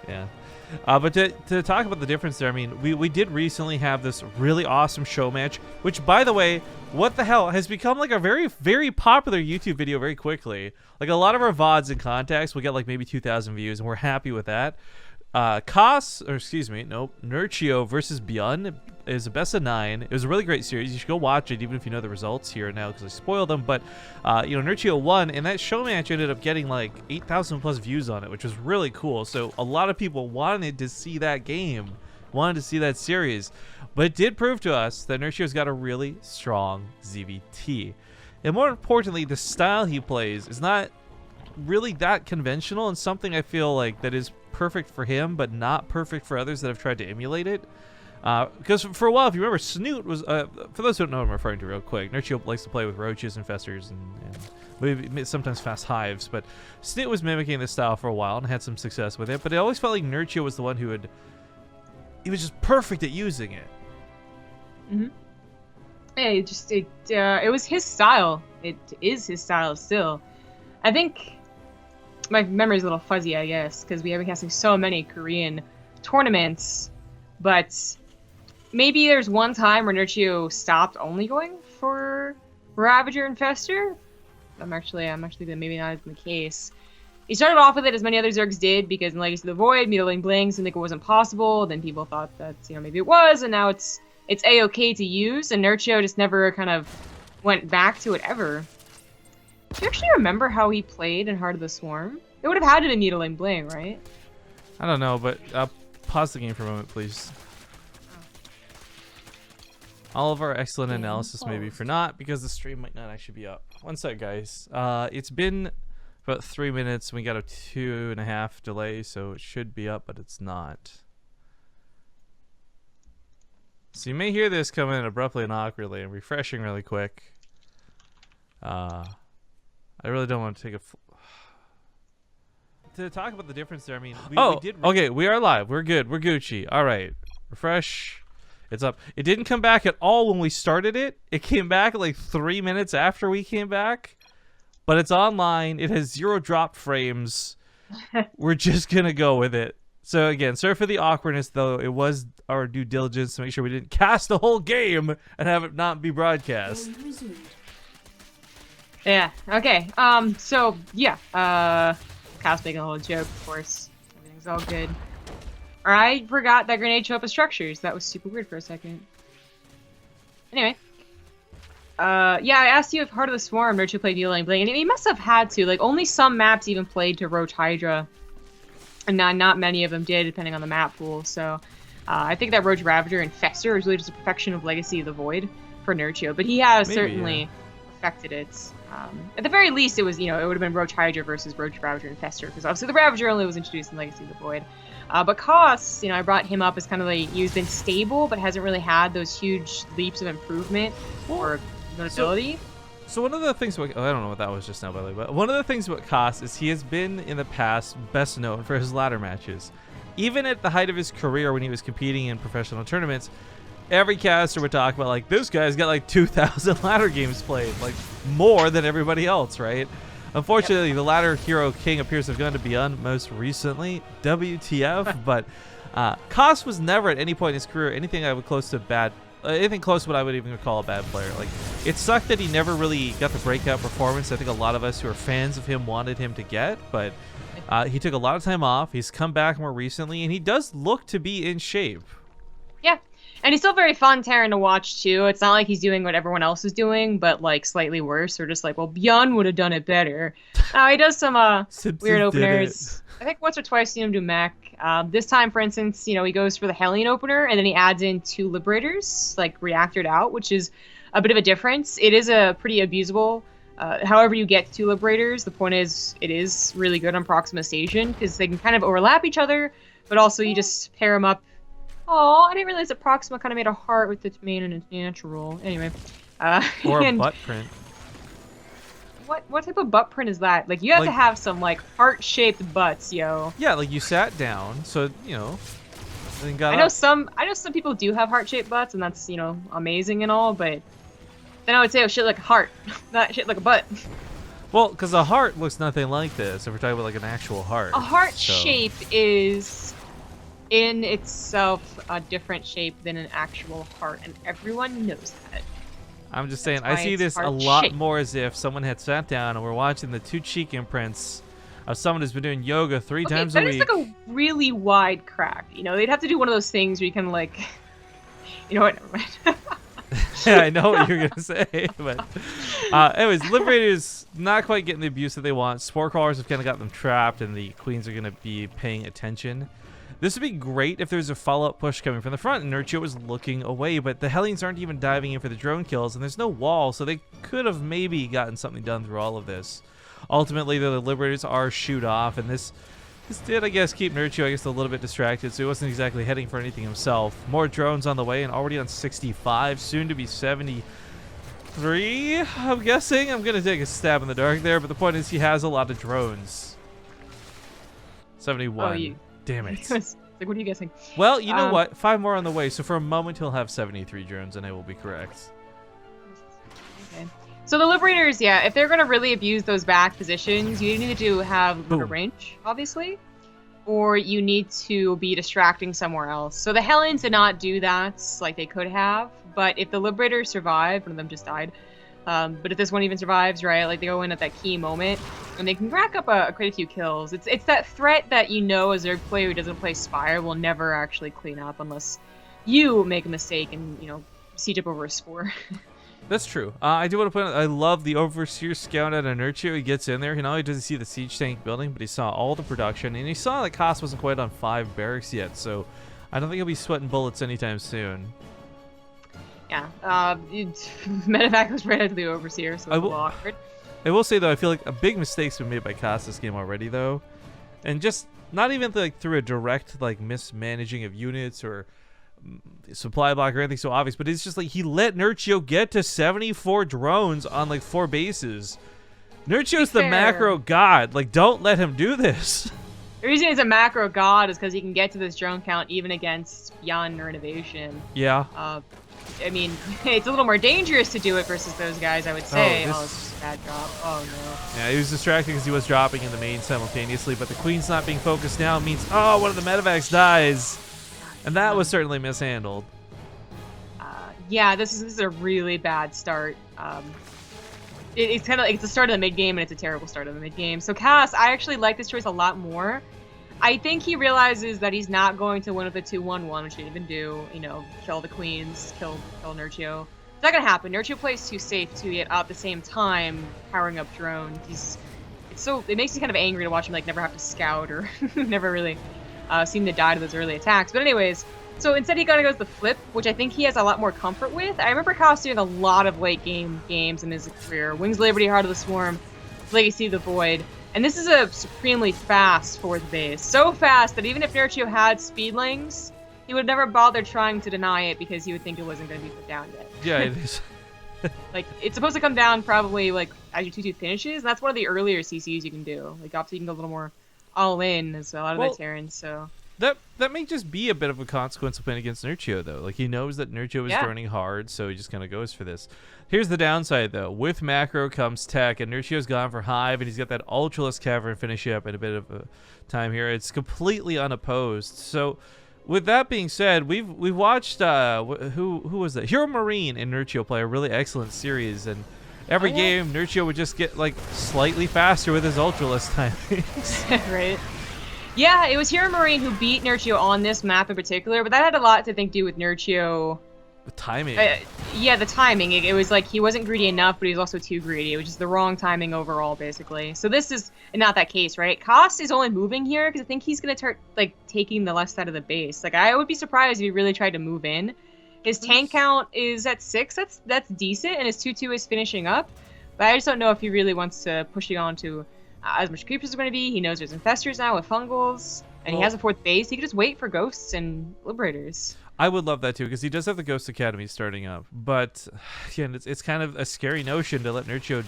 Yeah. But to talk about the difference there, I mean, we did recently have this really awesome show match, which, by the way, what the hell, has become like a very, very popular YouTube video very quickly. Like a lot of our VODs and contacts will get like maybe 2,000 views, and we're happy with that. Nerchio versus Beyond is a best of 9. It was a really great series. You should go watch it, even if you know the results here now, because I spoiled them. But Nerchio won, and that show match ended up getting like 8,000 plus views on it, which was really cool. So a lot of people wanted to see that game, wanted to see that series, but it did prove to us that Nerchio's got a really strong ZvT, and more importantly, the style he plays is not really that conventional, and something I feel like that is perfect for him, but not perfect for others that have tried to emulate it. Because for a while, if you remember, Snoot was, for those who don't know what I'm referring to real quick, Nerchio likes to play with roaches, infestors, and maybe sometimes fast hives, but Snoot was mimicking this style for a while and had some success with it, but it always felt like Nerchio was the one who he was just perfect at using it. Mm-hmm. Yeah, it was his style. It is his style still. I think my memory's a little fuzzy, I guess, because we have been casting so many Korean tournaments, but maybe there's one time where Nerchio stopped only going for Ravager and Fester. I'm actually thinking maybe not even the case. He started off with it, as many other Zergs did, because in Legacy of the Void, mutilating Blings didn't think it wasn't possible. Then people thought that, maybe it was, and now it's A-okay to use, and Nerchio just never kind of went back to it ever. Do you actually remember how he played in Heart of the Swarm? It would have had to be mutilating Bling, right? I don't know, but pause the game for a moment, please. All of our excellent analysis maybe for not, because the stream might not actually be up. One sec, guys. It's been about 3 minutes. We got a 2.5 delay, so it should be up, but it's not. So you may hear this come in abruptly and awkwardly and refreshing really quick. I really don't want to take to talk about the difference there. I mean, we did. Okay, we are live. We're good. We're Gucci. All right, refresh. It's up. It didn't come back at all when we started it. It came back like 3 minutes after we came back, but it's online. It has 0 drop frames. We're just gonna go with it. So again, sorry for the awkwardness, though. It was our due diligence to make sure we didn't cast the whole game and have it not be broadcast. Yeah, okay. So, yeah. Kyle's making a whole joke, of course. Everything's all good. I forgot that grenade showed up as structures. That was super weird for a second. Anyway. Yeah, I asked you if Heart of the Swarm Nerchio played Mutilating Bling, and he must have had to. Like, only some maps even played to Roach Hydra. And not many of them did, depending on the map pool. So, I think that Roach Ravager and Fester is really just a perfection of Legacy of the Void for Nerchio. But he has certainly affected it. At the very least, it was, it would have been Roach Hydra versus Roach Ravager and Fester, because obviously the Ravager only was introduced in Legacy of the Void. But Koss, I brought him up as kind of like, he's been stable, but hasn't really had those huge leaps of improvement or ability. So one of the things about, I don't know what that was just now, by the way, but one of the things about Koss is he has been in the past best known for his ladder matches. Even at the height of his career when he was competing in professional tournaments, every caster would talk about, like, this guy's got like 2,000 ladder games played, like more than everybody else, right? Unfortunately, the ladder hero king appears to have gone to Beyond most recently, WTF, but Koss was never at any point in his career anything I would close to anything close to what I would even call a bad player. Like, it sucked that he never really got the breakout performance I think a lot of us who are fans of him wanted him to get, but he took a lot of time off. He's come back more recently, and he does look to be in shape. Yeah. And he's still very fun Terran to watch, too. It's not like he's doing what everyone else is doing, but, like, slightly worse. Or just like, well, Beyond would have done it better. He does some weird openers. I think once or twice seen him do mech. This time, for instance, he goes for the Hellion opener, and then he adds in 2 Liberators, like, reactored out, which is a bit of a difference. It is a pretty abusable. However you get 2 Liberators, the point is it is really good on Proxima Station, because they can kind of overlap each other, but also you just pair them up. Oh, I didn't realize that Proxima kind of made a heart with its main and its natural. Anyway. Or a butt print. What type of butt print is that? Like, you have to have some, like, heart-shaped butts, yo. Yeah, like, you sat down, so, then got I know some people do have heart-shaped butts, and that's, amazing and all, but then I would say, oh, shit like a heart, not shit like a butt. Well, because a heart looks nothing like this. If we're talking about like an actual heart. A heart so. shape is in itself a different shape than an actual heart, and everyone knows that. I'm just saying, That's I why see it's this a heart lot shape. more as if someone had sat down and we're watching the 2 cheek imprints of someone who's been doing yoga 3 times a That is week. like a really wide crack. You know, they'd have to do one of those things where you can like, you know what? Never mind. Yeah, I know what you're gonna say, but anyways, Liberators not quite getting the abuse that they want. Spore crawlers have kind of got them trapped, and the queens are gonna be paying attention. This would be great if there's a follow-up push coming from the front, and Nerchio was looking away, but the Hellions aren't even diving in for the drone kills, and there's no wall, so they could have maybe gotten something done through all of this. Ultimately, the Liberators are shoot off, and this did, I guess, keep Nerchio, I guess, a little bit distracted, so he wasn't exactly heading for anything himself. More drones on the way, and already on 65, soon to be 73, I'm guessing. I'm going to take a stab in the dark there, but the point is he has a lot of drones. 71. Oh, Damn it. It's like, what are you guessing? Well, you know what? 5 more on the way, so for a moment he'll have 73 drones, and I will be correct. Okay. So the Liberators, yeah, if they're going to really abuse those back positions, you need to have a range, obviously, or you need to be distracting somewhere else. So the Hellions did not do that like they could have, but if the Liberators survive, one of them just died, but if this one even survives, right, like they go in at that key moment, and they can rack up quite a few kills. It's that threat that you know as a player who doesn't play Spire will never actually clean up unless you make a mistake and, you know, siege up over a spore. That's true. I do want to point out, I love the Overseer scout at Nerchio. He gets in there. He not only does he see the siege tank building, but he saw all the production, and he saw that Koss wasn't quite on 5 barracks yet, so I don't think he'll be sweating bullets anytime soon. Yeah. Medevac was right into the Overseer, so it's a little awkward. I will say, though, I feel like a big mistake's been made by Koss this game already, though. And just not even like through a direct like mismanaging of units or supply block or anything so obvious, but it's just like he let Nerchio get to 74 drones on like 4 bases. Nerchio's the macro god. Like, don't let him do this. The reason he's a macro god is because he can get to this drone count even against Beyond or Innovation. Yeah. I mean, it's a little more dangerous to do it versus those guys, I would say. Oh, it's just a bad drop. Oh, no. Yeah, he was distracted because he was dropping in the main simultaneously, but the queen's not being focused now means, oh, one of the medevacs dies. And that was certainly mishandled. Yeah, this is a really bad start. It's kind of like it's the start of the mid game, and it's a terrible start of the mid game. So Cass, I actually like this choice a lot more. I think he realizes that he's not going to win with a 2-1-1, which he didn't even do. You know, kill the queens, kill Nerchio. It's not gonna happen. Nerchio plays too safe to yet at the same time powering up drone. It makes me kind of angry to watch him like never have to scout or never really seem to die to those early attacks. But anyways, so instead he kind of goes the flip, which I think he has a lot more comfort with. I remember Kyle doing a lot of late game games in his career. Wings Liberty, Heart of the Swarm, Legacy of the Void. And this is a supremely fast fourth base. So fast that even if Nerchio had speedlings, he would never bother trying to deny it because he would think it wasn't going to be put down yet. Yeah, it is. Like, it's supposed to come down probably like as your 2-2 finishes, and that's one of the earlier CCs you can do. Like, obviously you can go a little more all in as a lot of the Terrans, so... That may just be a bit of a consequence of playing against Nerchio, though. Like, he knows that Nerchio is droning hard, so he just kind of goes for this. Here's the downside, though. With macro comes tech, and Nerchio's gone for Hive, and he's got that Ultralisk Cavern finishing up in a bit of a time here. It's completely unopposed. So, with that being said, we've watched who was that? Hero Marine and Nerchio play a really excellent series, and every game Nerchio would just get like slightly faster with his Ultralisk timings. Right. Yeah, it was Hero Marine who beat Nerchio on this map in particular, but that had a lot to do with Nerchio. The timing. Yeah, the timing. It was like he wasn't greedy enough, but he was also too greedy. It was just the wrong timing overall, basically. So this is not that case, right? Koss is only moving here because I think he's going to start like taking the left side of the base. Like, I would be surprised if he really tried to move in. His tank count is at 6. That's decent, and his 2-2 is finishing up. But I just don't know if he really wants to push it on to as much creepers as are going to be. He knows there's infestors now with fungals, and he has a 4th base. He could just wait for ghosts and liberators. I would love that too, because he does have the Ghost Academy starting up. But again, it's kind of a scary notion to let Nerchio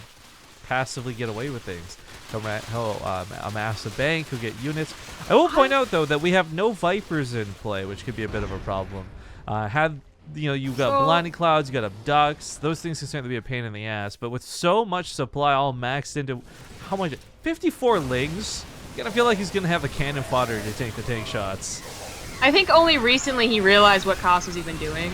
passively get away with things. He'll amass a bank, he'll get units. I will point out, though, that we have no Vipers in play, which could be a bit of a problem. Had You know, you've got blinding clouds, you got abducts. Those things can certainly be a pain in the ass. But with so much supply all maxed into, how much? 54 lings? You gotta feel like he's gonna have the cannon fodder to take the tank shots. I think only recently he realized what Koss was even doing.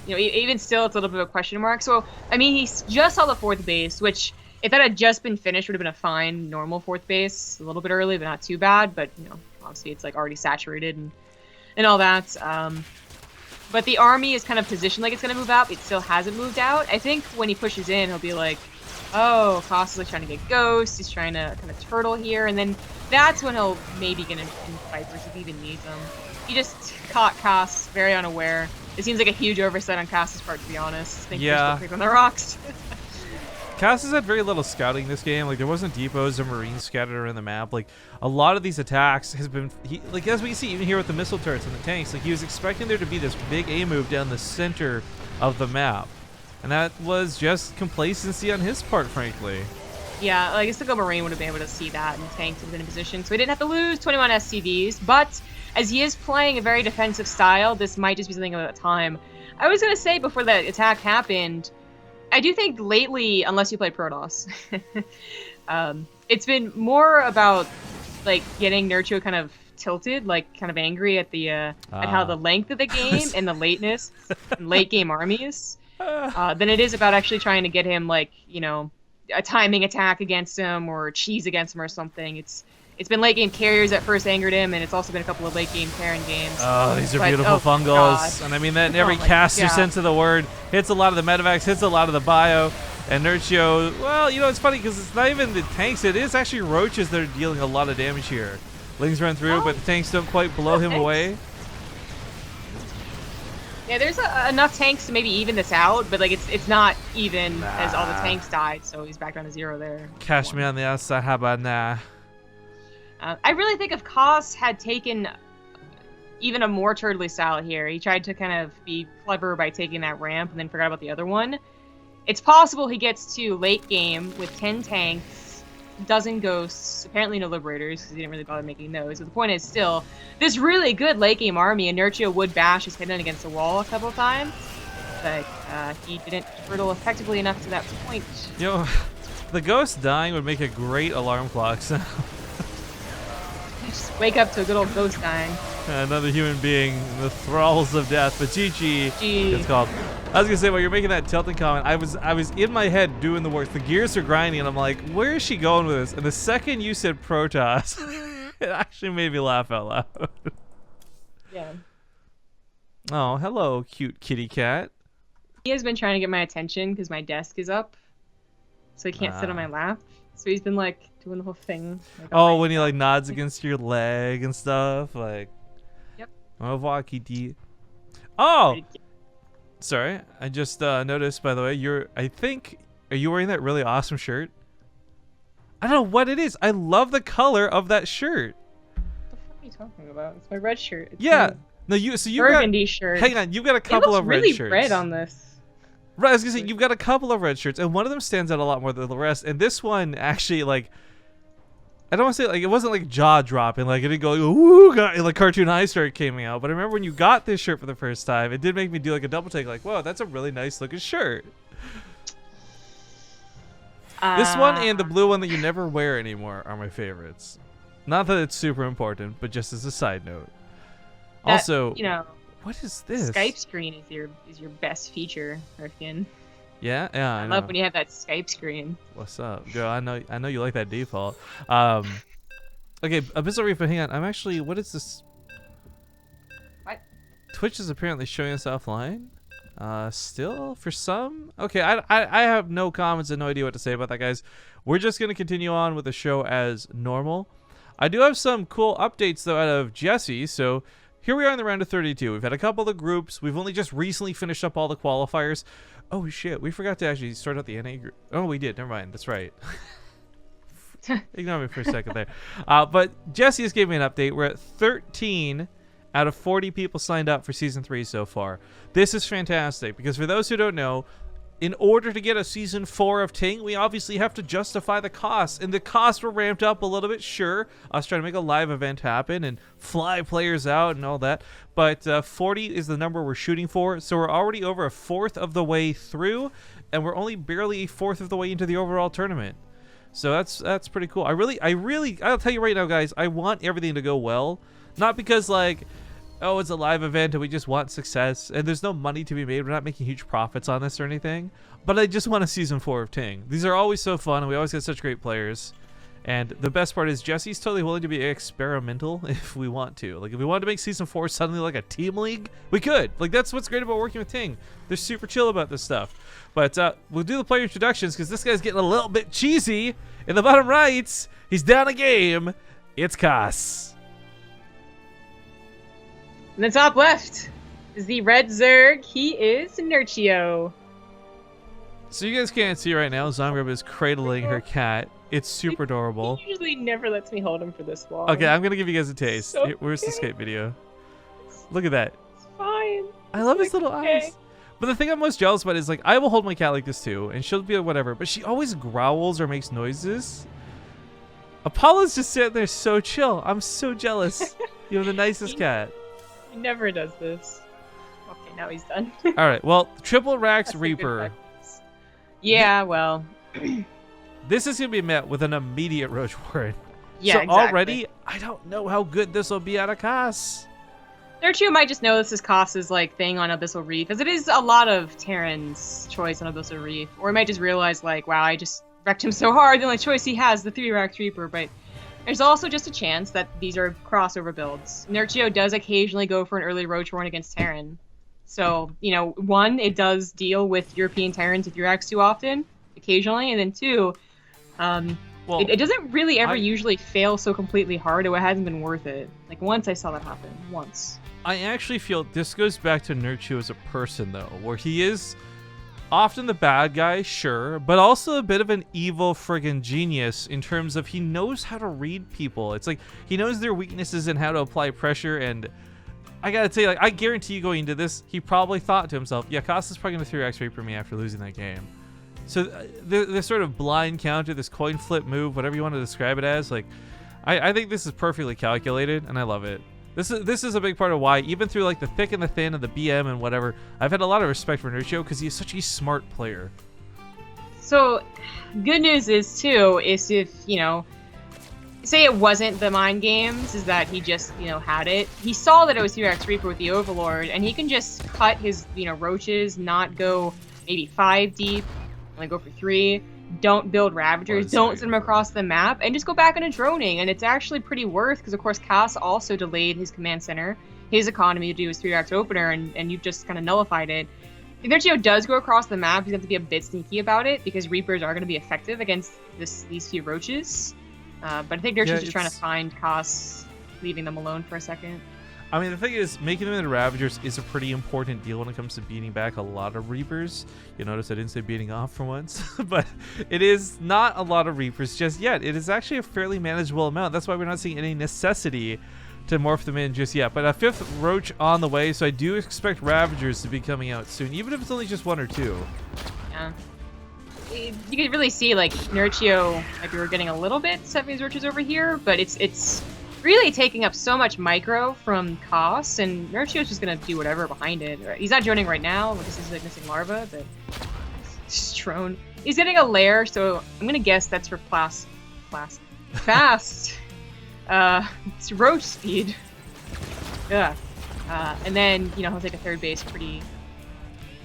You know, even still, it's a little bit of a question mark. So, I mean, he just saw the 4th base, which, if that had just been finished, would have been a fine, normal 4th base. A little bit early, but not too bad. But, you know, obviously it's, like, already saturated and all that. But the army is kind of positioned like it's going to move out, but it still hasn't moved out. I think when he pushes in, he'll be like, oh, Koss is like trying to get Ghost. He's trying to kind of turtle here. And then that's when he'll maybe get in Vipers if he even needs them. He just caught Koss very unaware. It seems like a huge oversight on Koss's part, to be honest. I think they're still quick on the rocks. Koss has had very little scouting this game. Like, there wasn't depots or marines scattered around the map. Like, a lot of these attacks has been, like, as we can see even here with the missile turrets and the tanks, like, he was expecting there to be this big A move down the center of the map. And that was just complacency on his part, frankly. Yeah, like, a single marine would have been able to see that, and tanks would have been in position. So he didn't have to lose 21 SCVs, but as he is playing a very defensive style, this might just be something of a time. I was going to say before that attack happened, I do think lately, unless you play Protoss, it's been more about, like, getting Nerchio kind of tilted, like, kind of angry at the at how the length of the game and the lateness and late game armies than it is about actually trying to get him, like, you know, a timing attack against him or cheese against him or something. It's been late game carriers that first angered him, and it's also been a couple of late game Terran games. Oh, these are beautiful fungals. God. And I mean that in every caster sense of the word. Hits a lot of the medevacs, hits a lot of the bio. And Nerchio, well, you know, it's funny because it's not even the tanks. It is actually roaches that are dealing a lot of damage here. Lings run through, but the tanks don't quite blow him away. Yeah, there's enough tanks to maybe even this out, but like it's not even as all the tanks died, so he's back down to 0 there. Cash me on the outside, how about nah? I really think if Koss had taken even a more turtly style here, he tried to kind of be clever by taking that ramp and then forgot about the other one. It's possible he gets to late game with 10 tanks, dozen ghosts, apparently no liberators because he didn't really bother making those. But the point is still, this really good late game army, and Nerchio would bash his head in against the wall a couple of times, but he didn't turtle effectively enough to that point. Yo, the ghost dying would make a great alarm clock sound. Just wake up to a good old ghost dying. Another human being in the thralls of death, but GG, it's called. I was gonna say, while you're making that tilting comment, I was in my head doing the work. The gears are grinding, and I'm like, where is she going with this? And the second you said Protoss, it actually made me laugh out loud. Yeah. Oh, hello, cute kitty cat. He has been trying to get my attention because my desk is up, so he can't sit on my lap. So he's been like doing the whole thing. Like, oh, when he like nods against your leg and stuff, like. Yep. Au revoir, kitty. Oh. Sorry, I just noticed. By the way, are you wearing that really awesome shirt? I don't know what it is. I love the color of that shirt. What the fuck are you talking about? It's my red shirt. It's No, you burgundy shirt. Hang on, you've got a couple of red shirts. It looks really red on this. Right, I was gonna say you've got a couple of red shirts, and one of them stands out a lot more than the rest. And this one actually, like, I don't want to say like it wasn't like jaw dropping, like it didn't go ooh, like cartoon eyes started coming out. But I remember when you got this shirt for the first time, it did make me do like a double take, like, whoa, that's a really nice looking shirt. This one and the blue one that you never wear anymore are my favorites. Not that it's super important, but just as a side note. Also, you know, what is this? Skype screen is your best feature, Rifkin. Yeah, I love when you have that Skype screen. What's up, girl? I know you like that default. Okay, Abyssal Reef, but hang on. I'm actually. What is this? What? Twitch is apparently showing us offline. Still for some. Okay, I have no comments and no idea what to say about that, guys. We're just gonna continue on with the show as normal. I do have some cool updates though out of Jesse. So here we are in the round of 32. We've had a couple of groups. We've only just recently finished up all the qualifiers. Oh shit, we forgot to actually start out the NA group. Oh, we did. Never mind. That's right. Ignore me for a second there. But Jesse just gave me an update. We're at 13 out of 40 people signed up for Season 3 so far. This is fantastic because for those who don't know, in order to get a season 4 of Ting, we obviously have to justify the costs, and the costs were ramped up a little bit. Sure, us trying to make a live event happen and fly players out and all that, but 40 is the number we're shooting for, so we're already over a fourth of the way through, and we're only barely a fourth of the way into the overall tournament. So that's pretty cool. I'll tell you right now, guys, I want everything to go well, not because like, oh, it's a live event and we just want success and there's no money to be made. We're not making huge profits on this or anything. But I just want a season 4 of Ting. These are always so fun and we always get such great players. And the best part is Jesse's totally willing to be experimental if we want to. Like if we wanted to make season 4 suddenly like a team league, we could. Like that's what's great about working with Ting. They're super chill about this stuff. But we'll do the player introductions because this guy's getting a little bit cheesy. In the bottom right, he's down a game. It's Koss. In the top left is the red Zerg. He is Nerchio. So you guys can't see right now, Zongrub is cradling her cat. It's super adorable. He usually never lets me hold him for this long. Okay, I'm gonna give you guys a taste. So Here, where's the Skype video? Look at that. It's fine. I love his little okay. eyes. But the thing I'm most jealous about is like I will hold my cat like this too, and she'll be like, whatever. But she always growls or makes noises. Apollo's just sitting there so chill. I'm so jealous. You have the nicest cat. He never does this. Okay, now he's done. All right. Well, triple Rax That's a good Reaper. practice. Yeah, well. This is gonna be met with an immediate Roach Warren. Yeah, so exactly. already, I don't know how good this will be out of Koss. Nerchio might just know this is Koss's like thing on Abyssal Reef, because it is a lot of Terran's choice on Abyssal Reef. Or he might just realize like, wow, I just wrecked him so hard, the only choice he has is the 3-Rax Reaper, but there's also just a chance that these are crossover builds. Nerchio does occasionally go for an early Roach Warren against Terran. So, you know, one, it does deal with European Terrans with 3-Rax too often, occasionally, and then two, Well, it doesn't really ever usually fail so completely hard, or it hasn't been worth it. Like, once I saw that happen. Once. I actually feel this goes back to Nerchio as a person, though, where he is often the bad guy, sure, but also a bit of an evil friggin' genius in terms of he knows how to read people. It's like he knows their weaknesses and how to apply pressure, and I gotta tell you, like, I guarantee you going into this, he probably thought to himself, yeah, Koss is probably gonna 3-Rax Reaper me after losing that game. So this sort of blind counter, this coin flip move, whatever you want to describe it as, like, I think this is perfectly calculated, and I love it. This is a big part of why, even through like the thick and the thin and the BM and whatever, I've had a lot of respect for Nerchio because he's such a smart player. So, good news is too, is if, you know, say it wasn't the mind games, is that he just, you know, had it. He saw that it was 3-Rax Reaper with the Overlord, and he can just cut his, you know, roaches, not go maybe 5 deep, only go for 3. Don't build Ravagers, don't send them across the map, and just go back into droning. And it's actually pretty worth, because of course Koss also delayed his command center, his economy to do his 3-Rax opener, and you just kind of nullified it. If Nerchio does go across the map, he's going to have to be a bit sneaky about it, because Reapers are going to be effective against these few roaches. But I think Nerchio's just trying to find Koss, leaving them alone for a second. I mean, the thing is, making them into Ravagers is a pretty important deal when it comes to beating back a lot of Reapers. You'll notice I didn't say beating off for once, but it is not a lot of Reapers just yet. It is actually a fairly manageable amount. That's why we're not seeing any necessity to morph them in just yet. But a 5th Roach on the way, so I do expect Ravagers to be coming out soon, even if it's only just 1 or 2. Yeah. You could really see, like, Nerchio, like, we were getting a little bit set these roaches over here, but it's really taking up so much micro from Koss, and Nerchio's just gonna do whatever behind it. He's not droning right now, because he's like missing larva, but just drone. He's getting a lair, so I'm gonna guess that's for fast. It's roach speed. Yeah. And then, you know, he'll take a 3rd base pretty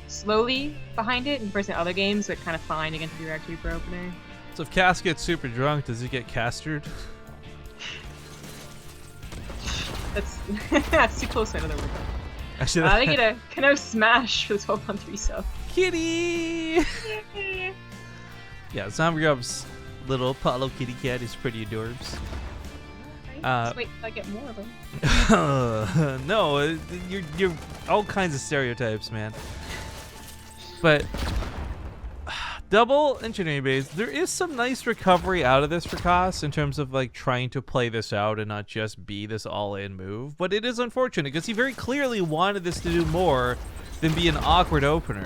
slowly behind it, and versus in other games, but kind of fine against the 3-Rax Reaper opener. So if Cass gets super drunk, does he get castered? That's too close to another word. Actually, They get a kind of smash for the 12-on-3 sub. Kitty! Yeah, Zomgrub's little Apollo kitty cat is pretty adorbs. Just wait till I get more of them. No, you're all kinds of stereotypes, man. But double engineering base, there is some nice recovery out of this for Koss in terms of like trying to play this out and not just be this all-in move. But it is unfortunate because he very clearly wanted this to do more than be an awkward opener.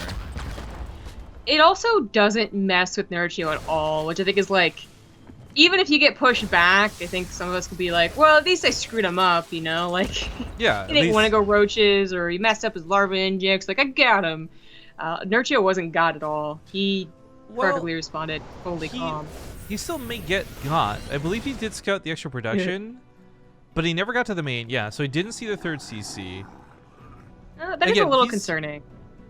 it also doesn't mess with Nerchio at all, which I think is like, even if you get pushed back, I think some of us could be like, well, at least I screwed him up, you know? Like, Yeah, he didn't want to go roaches, or he messed up his larva injects. Like, I got him. Nerchio wasn't God at all. He perfectly responded, totally calm. He still may get got. I believe he did scout the extra production, but he never got to the main. Yeah, so he didn't see the third CC. That is a little concerning.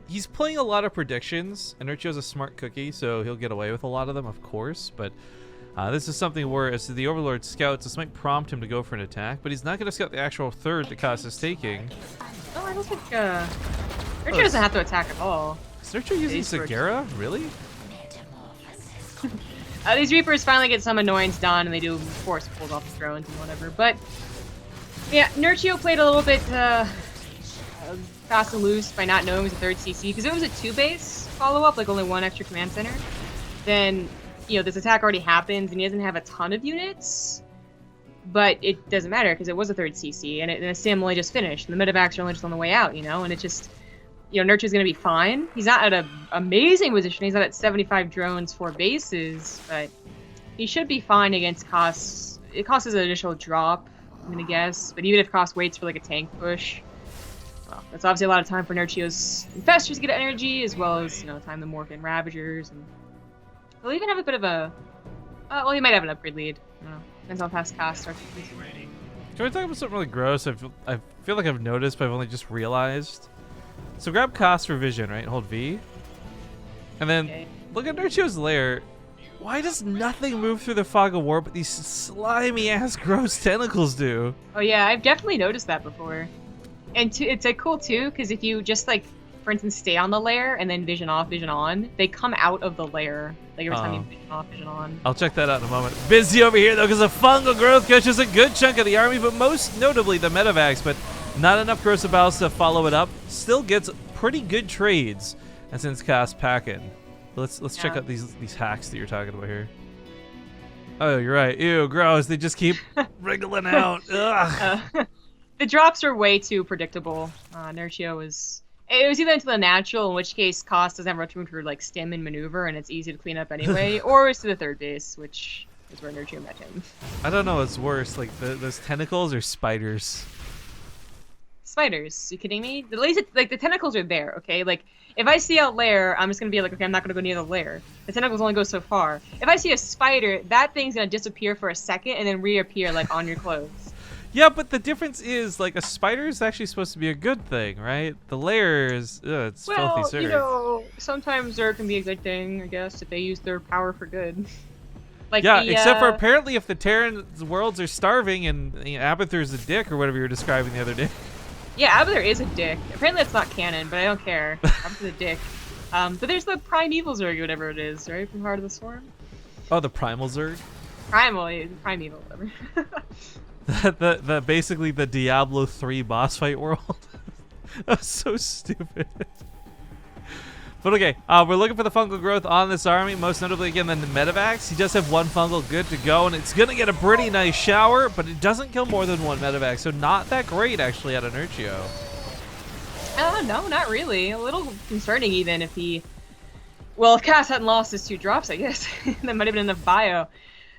He's playing a lot of predictions, and Nerchio's a smart cookie, so he'll get away with a lot of them, of course, but this is something where, as the Overlord scouts, this might prompt him to go for an attack, but he's not going to scout the actual third that Cost is taking. No, I don't think, Nerchio doesn't have to attack at all. Is Nerchio using Sagara? Really? These Reapers finally get some annoyance done, and they do force pulls off the drones and whatever, but yeah, Nerchio played a little bit, fast and loose by not knowing it was a third CC, because it was a 2-base follow-up, like only one extra command center. Then, you know, this attack already happens, and he doesn't have a ton of units, but it doesn't matter, because it was a third CC, and the sim only just finished, and the medevacs are only just on the way out, you know, and it's just, you know, Nerchio's going to be fine. He's not at an amazing position, he's not at 75 drones, 4 bases, but he should be fine against Cost. It costs his initial drop, I'm going to guess, but even if Cost waits for, like, a tank push, well, that's obviously a lot of time for Nerchio's Infestors to get energy, as well as, you know, time to morph in Ravagers, and he'll even have a bit of a... well, he might have an upgrade lead. I don't know. Depends how fast Cost starts. Can we talk about something really gross? I feel like I've noticed, but I've only just realized. So grab Cost for vision, right? Hold V. And then look at Nerchio's lair. Why does nothing move through the fog of war but these slimy-ass gross tentacles do? Oh, yeah, I've definitely noticed that before. And it's like cool too, because if you just like, for instance, stay on the layer and then vision off, vision on, they come out of the layer. Like every time you vision off, vision on. I'll check that out in a moment. Busy over here though, because the fungal growth catches a good chunk of the army, but most notably the medevacs, but not enough gross battles to follow it up. Still gets pretty good trades, and since Cost packing. Let's check out these hacks that you're talking about here. Oh, you're right. Ew, gross. They just keep wriggling out. Ugh. The drops are way too predictable. Nerchio was... It was either into the natural, in which case Cost doesn't have much room for like stim and maneuver, and it's easy to clean up anyway, or it's to the third base, which is where Nerchio met him. I don't know what's worse, like those tentacles or spiders? Spiders. You kidding me? At least like the tentacles are there, okay? Like if I see a lair, I'm just gonna be like, okay, I'm not gonna go near the lair. The tentacles only go so far. If I see a spider, that thing's gonna disappear for a second and then reappear like on your clothes. Yeah, but the difference is, like, a spider is actually supposed to be a good thing, right? The lair is, it's filthy Zerg. Well, you know, sometimes Zerg can be a good thing, I guess, if they use their power for good. Like yeah, except for apparently if the Terran worlds are starving and Abathur's a dick or whatever you were describing the other day. Yeah, Abathur is a dick. Apparently that's not canon, but I don't care. Abathur's a dick. But there's the Primeval Zerg, whatever it is, right? From Heart of the Swarm? Oh, the Primal Zerg? Primeval, whatever. the basically the Diablo 3 boss fight world. That's so stupid. But okay, we're looking for the fungal growth on this army, most notably again the medevacs. He does have one fungal good to go, and it's gonna get a pretty nice shower, but it doesn't kill more than one medevac, so not that great actually out of Nerchio. No, not really. A little concerning even if he... Well, if Cass hadn't lost his 2 drops, I guess. That might have been enough bio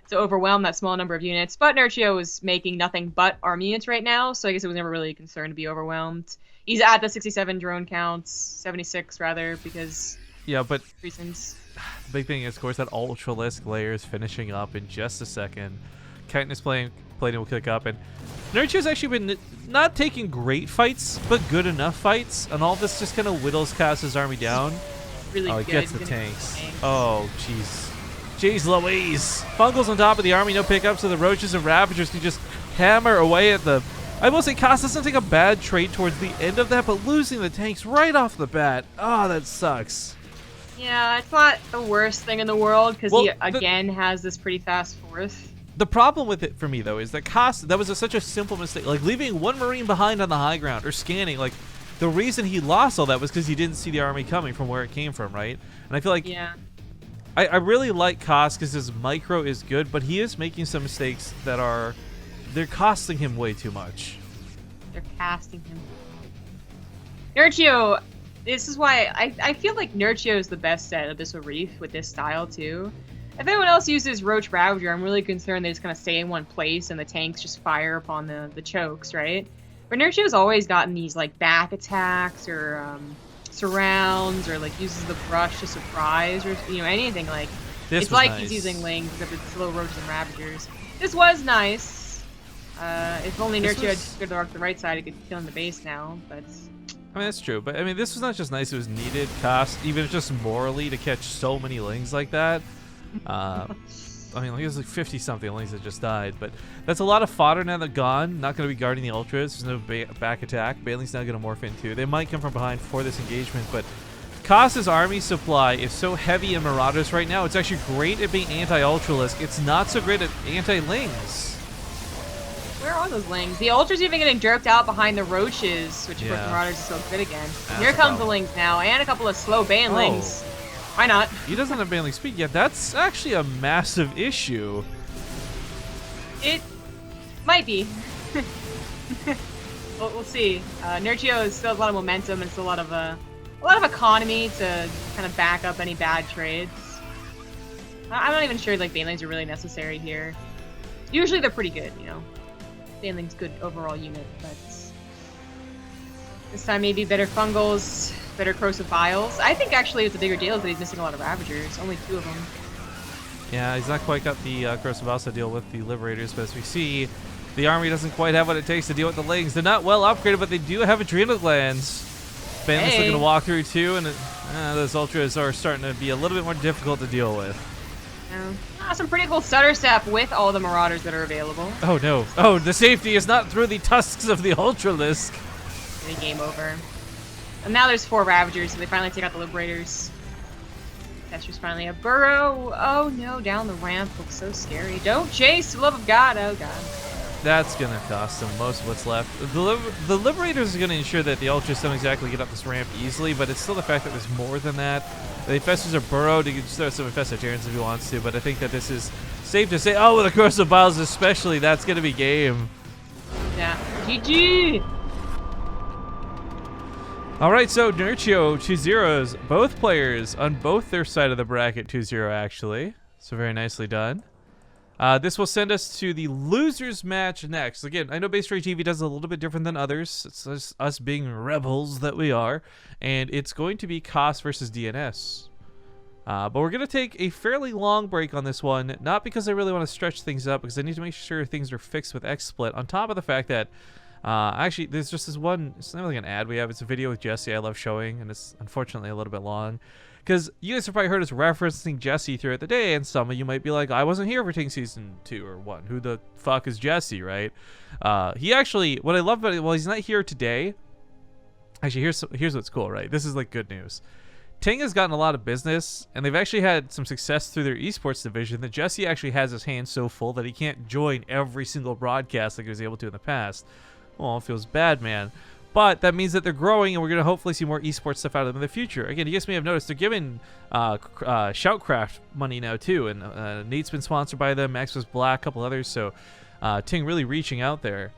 to overwhelm that small number of units. But Nerchio is making nothing but army units right now, so I guess it was never really a concern to be overwhelmed. He's at the 67 drone counts, 76 rather, because but reasons. The big thing is, of course, that Ultralisk layer is finishing up in just a second. Chitinous plating will kick up, and Nerchio's actually been not taking great fights, but good enough fights, and all this just kind of whittles Cass's army down. Really he good. Gets the tanks. Oh, jeez. Jeez Louise. Fungals on top of the army, no pickups, so the Roaches and Ravagers can just hammer away at the... I will say Cost doesn't take a bad trade towards the end of that, but losing the tanks right off the bat, oh, that sucks. Yeah, it's not the worst thing in the world, because he, again, has this pretty fast fourth. The problem with it for me, though, is that Cost, that was such a simple mistake. Like, leaving one Marine behind on the high ground, or scanning, like, the reason he lost all that was because he didn't see the army coming from where it came from, right? And I feel like... Yeah. I really like Cost because his micro is good, but he is making some mistakes that are... They're costing him way too much. They're casting him. Nerchio, This is why I feel like Nerchio is the best at Abyssal Reef with this style too. If anyone else uses Roach Ravager, I'm really concerned they just kind of stay in one place and the tanks just fire upon the chokes, right? But Nerchio's always gotten these like back attacks or surrounds or like uses the brush to surprise or anything like. This it's like nice. He's using Lings except it's slow roaches and Ravagers. This was nice. If only Nerchio had to go to the right side, he could kill in the base now, but. I mean, that's true, but I mean, this was not just nice, it was needed cost, even just morally, to catch so many Lings like that. I mean, like, there's like 50-something Lings that just died, but that's a lot of fodder now that gone. Not going to be guarding the Ultras, there's no back attack. Bailing's now going to morph in too. They might come from behind for this engagement, but Khasa's army supply is so heavy in Marauders right now, it's actually great at being anti-Ultralisk. It's not so great at anti-Lings. Where are those Lings? The Ultras even getting jerked out behind the Roaches, which of course Marauders is so good again. Here comes the Lings now, and a couple of slow Banlings. Why not? He doesn't have Banling speed yet. That's actually a massive issue. It might be. We'll see. Nerchio still has a lot of momentum and still a lot of economy to kind of back up any bad trades. I'm not even sure like Banelings are really necessary here. Usually they're pretty good, Baneling's good overall unit, but this time maybe better Fungals, better Corrosive Vials. I think actually it's a bigger deal is that he's missing a lot of Ravagers, only 2 of them. Yeah, he's not quite got the Corrosive Vials to deal with the Liberators, but as we see, the army doesn't quite have what it takes to deal with the Lings. They're not well upgraded, but they do have Adrenal Glands. Banling's looking to walk through too, and those Ultras are starting to be a little bit more difficult to deal with. Some pretty cool Stutter Step with all the Marauders that are available. Oh no. Oh, the safety is not through the tusks of the Ultralisk. Maybe game over. And now there's 4 Ravagers, so they finally take out the Liberators. Tester's finally a Burrow. Oh no, down the ramp. Looks so scary. Don't chase, for the love of God. Oh God. That's going to cost them most of what's left. The Liberators are going to ensure that the Ultras don't exactly get up this ramp easily, but it's still the fact that there's more than that. The Infestors are burrowed. He can just throw some Infestorarians if he wants to, but I think that this is safe to say. Oh, with the Corrosive Vials especially, that's going to be game. Yeah. GG! All right, so Nerchio 2-0s, both players on both their side of the bracket 2-0 actually. So very nicely done. This will send us to the losers match next. Again, I know BaseTradeTV does a little bit different than others. It's just us being rebels that we are. And it's going to be COS versus DNS. But we're going to take a fairly long break on this one. Not because I really want to stretch things up, because I need to make sure things are fixed with XSplit. On top of the fact that, actually, there's just this one, it's not like an ad we have. It's a video with Jesse I love showing, and it's unfortunately a little bit long. Because you guys have probably heard us referencing Jesse throughout the day, and some of you might be like, I wasn't here for TING Season 2 or 1. Who the fuck is Jesse, right? He actually, what I love about it, well, he's not here today. Actually, here's what's cool, right? This is like good news. TING has gotten a lot of business, and they've actually had some success through their esports division that Jesse actually has his hands so full that he can't join every single broadcast like he was able to in the past. Well, it feels bad, man. But that means that they're growing, and we're going to hopefully see more esports stuff out of them in the future. Again, you guys may have noticed they're giving Shoutcraft money now, too. And Nate's been sponsored by them, Max was Black, a couple others. So TING really reaching out there.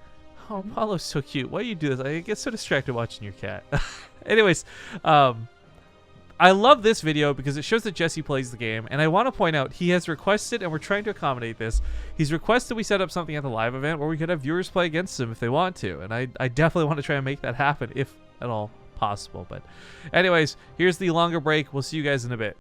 Oh, Apollo's so cute. Why do you do this? I get so distracted watching your cat. Anyways, I love this video because it shows that Jesse plays the game, and I want to point out he has requested, and we're trying to accommodate this, he's requested we set up something at the live event where we could have viewers play against him if they want to, and I definitely want to try and make that happen if at all possible. But anyways, here's the longer break. We'll see you guys in a bit.